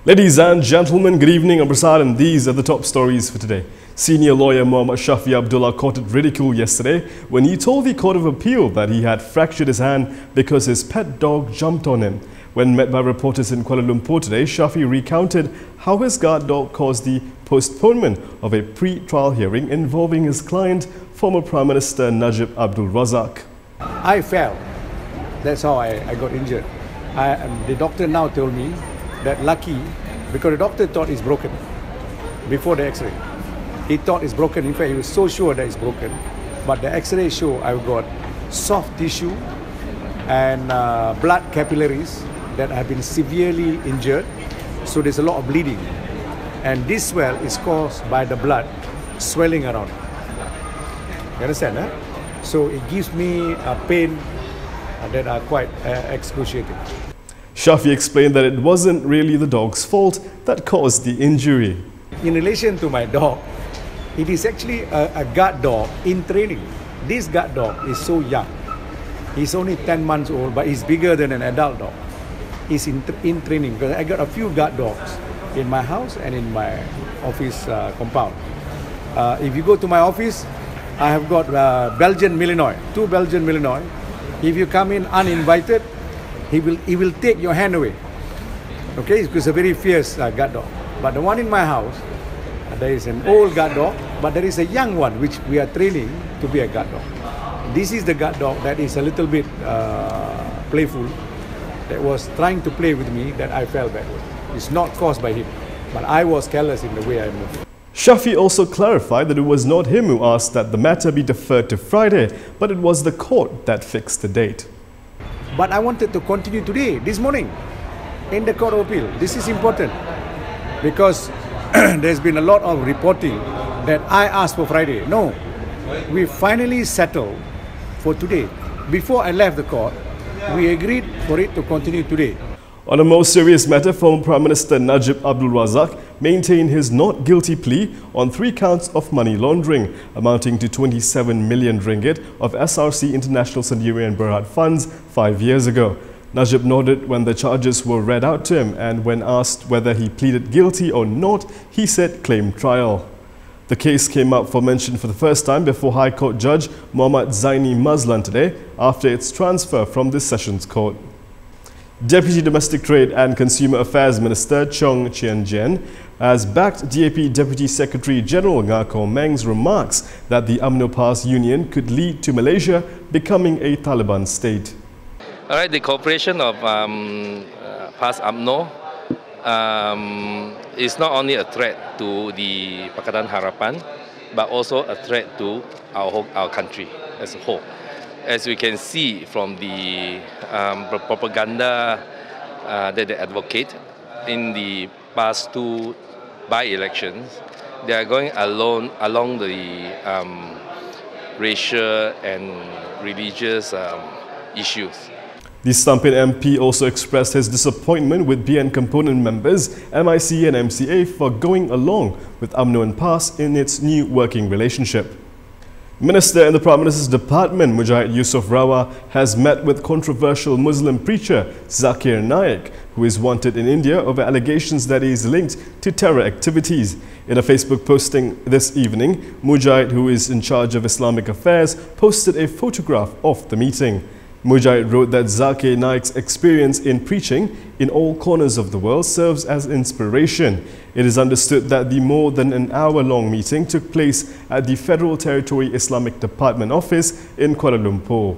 Ladies and gentlemen, good evening. I'm Prasad and these are the top stories for today. Senior lawyer Muhammad Shafee Abdullah courted ridicule yesterday when he told the Court of Appeal that he had fractured his hand because his pet dog jumped on him. When met by reporters in Kuala Lumpur today, Shafee recounted how his guard dog caused the postponement of a pre-trial hearing involving his client, former Prime Minister Najib Abdul Razak. I fell. That's how I got injured. The doctor now told me that lucky, because the doctor thought it's broken before the x-ray. He thought it's broken. In fact, he was so sure that it's broken. But the x-ray show I've got soft tissue and blood capillaries that have been severely injured. So there's a lot of bleeding. And this swell is caused by the blood swelling around. You understand, huh? So it gives me a pain that are quite excruciating. Shafee explained that it wasn't really the dog's fault that caused the injury. In relation to my dog, it is actually a guard dog in training. This guard dog is so young. He's only 10 months old, but he's bigger than an adult dog. He's in training because I got a few guard dogs in my house and in my office compound. If you go to my office, I have got Belgian Malinois, 2 Belgian Malinois. If you come in uninvited, he will take your hand away. Okay, it's a very fierce guard dog. But the one in my house, there is an old guard dog, but there is a young one which we are training to be a guard dog. This is the guard dog that is a little bit playful, that was trying to play with me, that I fell backward. It's not caused by him, but I was careless in the way I moved. Shafee also clarified that it was not him who asked that the matter be deferred to Friday, but it was the court that fixed the date. But I wanted to continue today, this morning, in the Court of Appeal. This is important because there's been a lot of reporting that I asked for Friday. No, we finally settled for today. Before I left the court, we agreed for it to continue today. On a more serious matter, former Prime Minister Najib Abdul Razak maintained his not guilty plea on 3 counts of money laundering, amounting to 27 million ringgit of SRC International Sendiri and Berhad funds 5 years ago. Najib nodded when the charges were read out to him, and when asked whether he pleaded guilty or not, he said claim trial. The case came up for mention for the first time before High Court Judge Muhammad Zaini Mazlan today after its transfer from the Sessions Court. Deputy Domestic Trade and Consumer Affairs Minister Chung Chen Jian has backed DAP Deputy Secretary General Ngako Meng's remarks that the UMNO PAS union could lead to Malaysia becoming a Taliban state. All right, the cooperation of PAS UMNO is not only a threat to the Pakatan Harapan, but also a threat to our country as a whole. As we can see from the propaganda that they advocate in the past 2 by-elections, they are going along the racial and religious issues. The Stampin MP also expressed his disappointment with BN component members, MIC and MCA, for going along with UMNO and PAS in its new working relationship. Minister in the Prime Minister's Department, Mujahid Yusof Rawa, has met with controversial Muslim preacher Zakir Naik, who is wanted in India over allegations that he is linked to terror activities. In a Facebook posting this evening, Mujahid, who is in charge of Islamic affairs, posted a photograph of the meeting. Mujahid wrote that Zakir Naik's experience in preaching in all corners of the world serves as inspiration. It is understood that the more than an hour-long meeting took place at the Federal Territory Islamic Department office in Kuala Lumpur.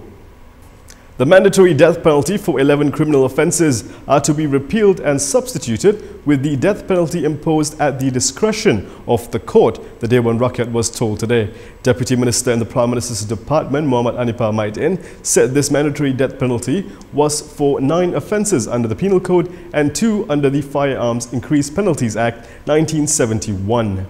The mandatory death penalty for 11 criminal offences are to be repealed and substituted with the death penalty imposed at the discretion of the court, the Dewan Rakyat was told today. Deputy Minister in the Prime Minister's Department, Muhammad Anipah Maidin, said this mandatory death penalty was for 9 offences under the Penal Code and 2 under the Firearms Increased Penalties Act 1971.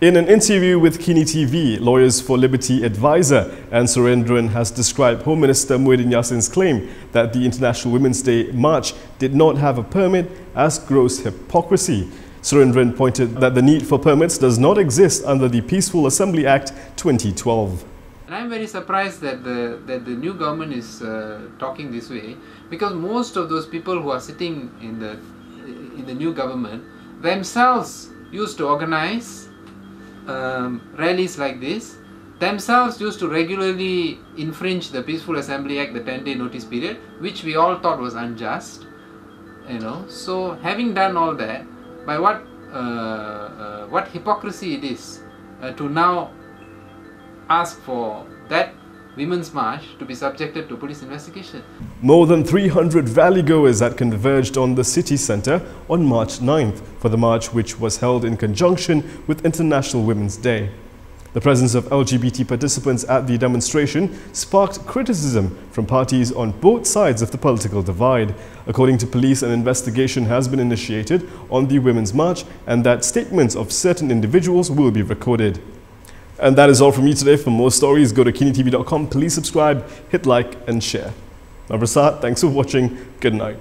In an interview with KiniTV, Lawyers for Liberty advisor Anne Surendran has described Home Minister Muhyiddin Yassin's claim that the International Women's Day March did not have a permit as gross hypocrisy. Surendran pointed that the need for permits does not exist under the Peaceful Assembly Act 2012. And I'm very surprised that the new government is talking this way, because most of those people who are sitting in the new government themselves used to organize rallies like this, themselves used to regularly infringe the Peaceful Assembly Act, the 10-day notice period, which we all thought was unjust. You know, so having done all that, by what hypocrisy it is to now ask for that Women's March to be subjected to police investigation. More than 300 rally-goers had converged on the city centre on March 9th for the march, which was held in conjunction with International Women's Day. The presence of LGBT participants at the demonstration sparked criticism from parties on both sides of the political divide. According to police, an investigation has been initiated on the Women's March and that statements of certain individuals will be recorded. And that is all from me today. For more stories, go to KiniTV.com. Please subscribe, hit like and share. I'm Prasad. Thanks for watching. Good night.